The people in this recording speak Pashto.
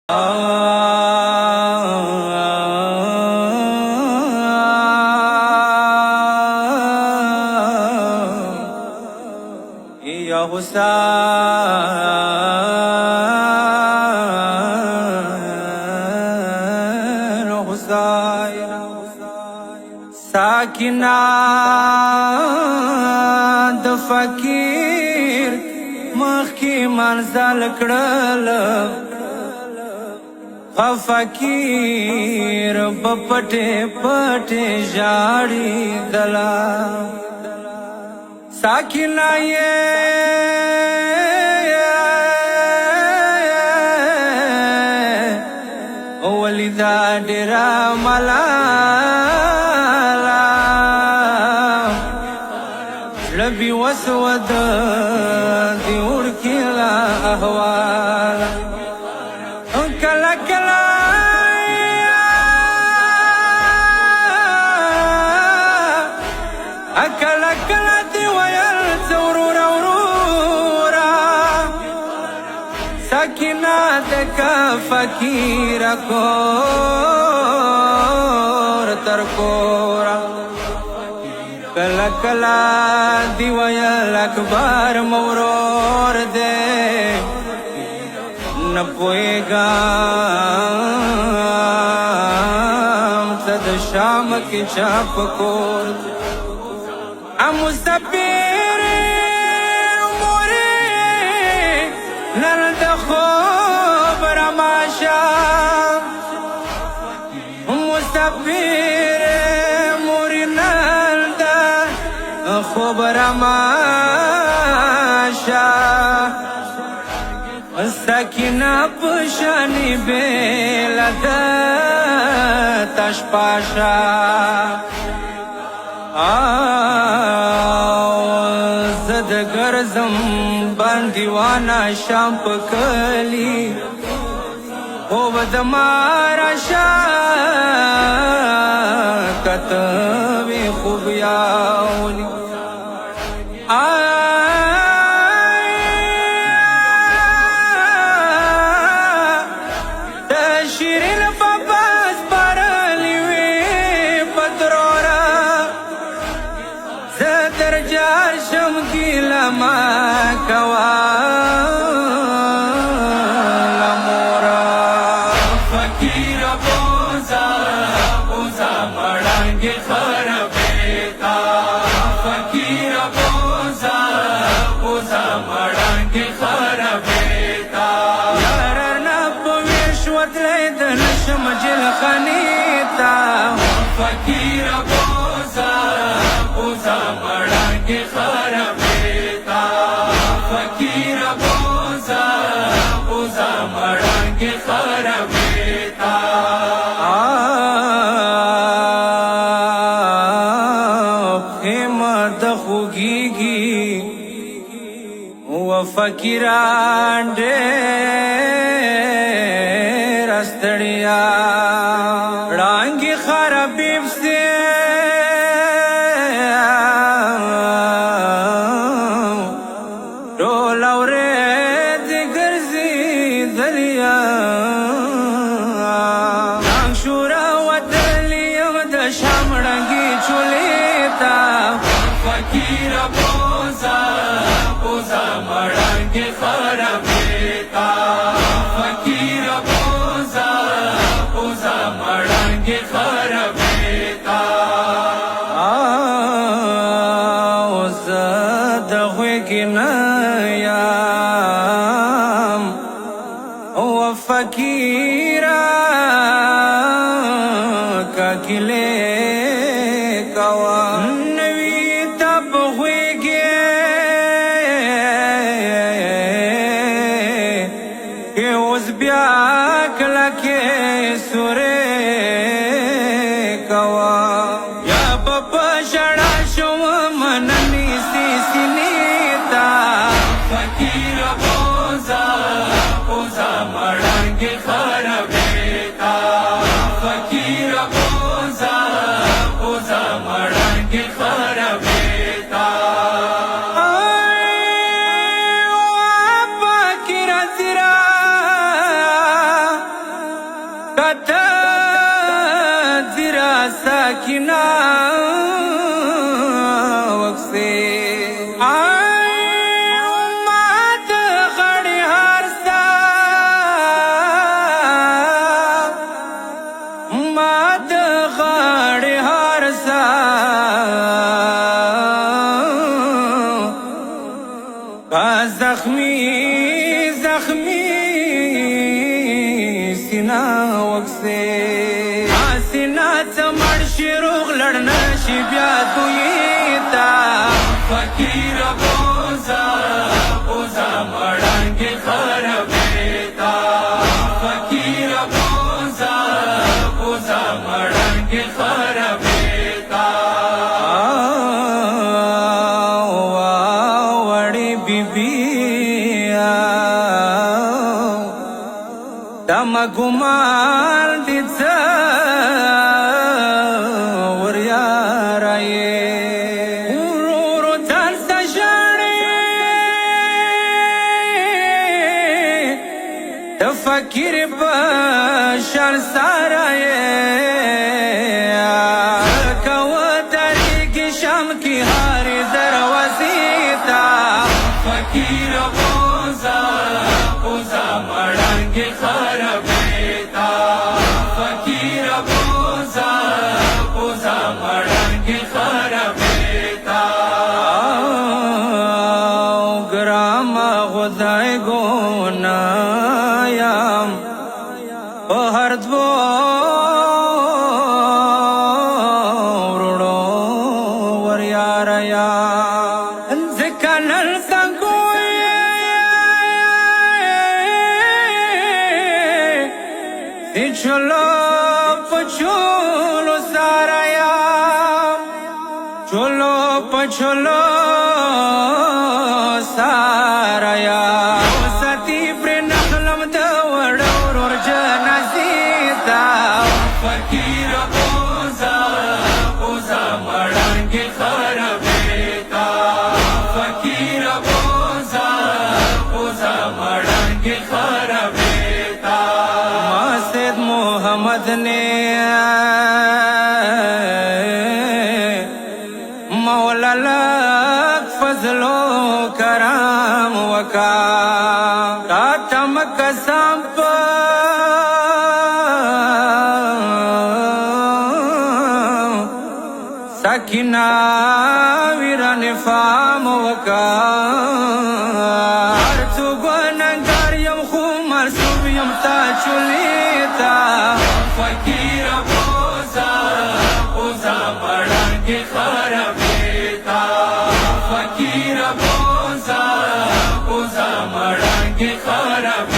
یا حسین حسین ساکنا د فقیر مخی منزل کړل فقیر بپټه پټه جاړي دلا ساکنا یہ ولیدا ډیرا ملالا لبي وسود دی ورکلا احوال کلا کلا کلا کلا دی ویل ضرورا ورورا ساکنا دکا فقیر کور تر کورا کلا کلا دی ویل اکبر مورور دے نپوئیگا تد شام کی چاپ کور مستفیر موری نرد خوب رماشا مستفیر موری نرد خوب رماشا سکینہ پشانی بیلد تشپاشا زد گرزم باندیوانا شام پکلی خوب دمارا شا کتوی خوب یاولی شیرین پاپاس پرلی وی پترورا زدر جاشم گیلا ما کوا لمورا فقیر بوزا بوزا مڑانگی خربیتا فقیر بوزا بوزا مڑانگی خربیتا نشم جل خانیتا فقیر بوزا بوزا مڑانگی خربیتا فقیر بوزا بوزا مڑانگی خربیتا خیمت خوگیگی و فقیران دے رستڑیا رانگی خرابیب سے رولا ورید گرزی دلیا رانگ شورا و دلیم د شامرنگی چولیتا فقیر بوزا بوزا مڑانگی خرابیتا فقیر بوزا بوزا مڑانگی خربیتا زد خویگی نیام و فقیرا کا کلے کوا نوی تب خویگی کہ اس بیا کلکے سورے کوا یا بابا شڑا شو مننی سی سنیتا فقیر بوزا بوزا مڑانگی خربیتا فقیر بوزا بوزا مڑانگی خربیتا فقیر زیرا سکینہ وکسے مات غړي هرسا مات غړي هرسا زخمی زخمی سینا وکسے سینا چمړ شي روغ لړنا شي بیا دوی تا فقیر بوزا بوزا مړانګي خرابېتا فقیر بوزا بوزا مړانګي خرابېتا وړي بیبیا دم ګمان دي فقیر بشر سارا کوا طریق شام کی ہاری دروازی تا فقیر بوزا بوزا مڑانگی خرابیتا فقیر بوزا بوزا مڑانگی خرابیتا گرام غدائی گونا هر دو ورړو ور یار یا ځکانل څنګه ای چلو پچولو سارا یا چلو پچولو سارا یا ستی پر نخلم د وړو فقیر بوزا بوزا مړانګي خرابېتا فقیر بوزا بوزا مړانګي خرابېتا ما سید محمد نے مولا لک فضل و کرم وکا تم قسم سکینہ ویران فام وکا هر تو گناهګار یم خو مرصوب یم تا چولیتا فقیر بوزا بوزا مړانګي خرابېتا فقیر بوزا بوزا مړانګي خرابېتا